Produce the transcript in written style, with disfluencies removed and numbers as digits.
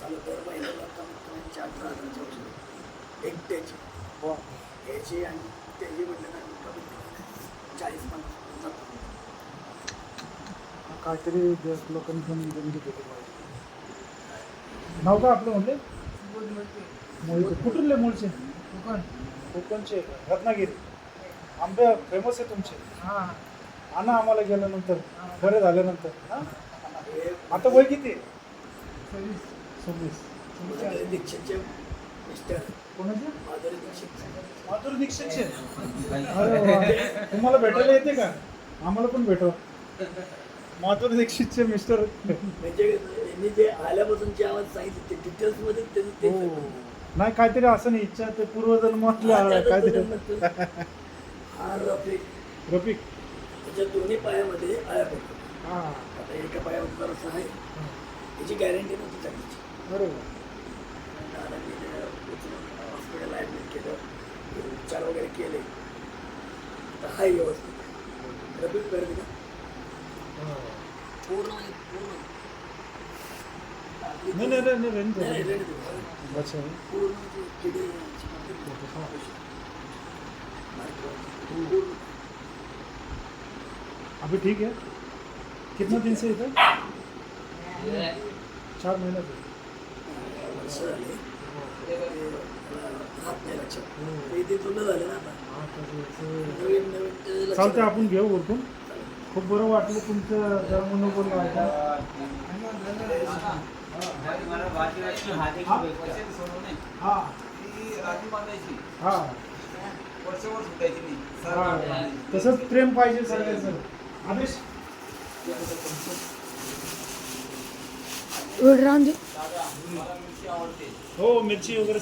मला दर महिन्याला कमीत कमी 4,000 औषध एकट्याची याची आणि त्याची म्हटलं ना कमीत कमी 40-50 जातो. काहीतरी लोकांनी पण देणगी दिली पाहिजे. नाव का आपलं म्हणले मोहिते कुठले मूळचे कोकणचे रत्नागिरी. आंबे फेमस आहे तुमचे. आणा आम्हाला गेल्यानंतर बरे झाल्यानंतर. आता वय किती? 26. माधुरी दीक्षितचे मिस्टर कोणाचे? माधुरी दीक्षित. माधुरी दीक्षितचे. अरे वा. तुम्हाला भेटायला येते का? आम्हाला पण भेटवा. माधुरी दीक्षितचे मिस्टर. म्हणजे यांनी जे आल्यापासूनची आवाज सांगितली ते डिटेल्समध्ये त्यांनी ते नाही काहीतरी असं नाही इच्छा ते पूर्वजन्मातल्या काहीतरी. हा रफिक रफिक. त्याच्या दोन्ही पायामध्ये आळ्या पडतो. हां. आता एका पायावर जरासं आहे त्याची गॅरंटी नव्हती चांगलीची. बरोबर. दादांनी हॉस्पिटलला ॲडमिट केलं, उपचार वगैरे केले, तर हाय व्यवस्थित. रफिक गर्दी ना पूर्ण म्हणजे पूर्ण नाही नाही नाही नाही, नाही रेडी देऊ. अच्छा. पूर्ण जे किडनी अभी ठीक है. कितना दिन से इधर? 4 महीने से. वर्ष झाले हात नाही लक्षात. ते इथे जुनं झालं ना आता. नवीन नवीन ते लक्षात चालते आपण घेऊ उरकून. खूप बरं वाटलं तुमचं जरा म्हणून बोलणं ऐका. हां हां तसंच प्रेम पाहिजे सगळ्यांचं. आदेश राहून दे. हो मिरची वगैरे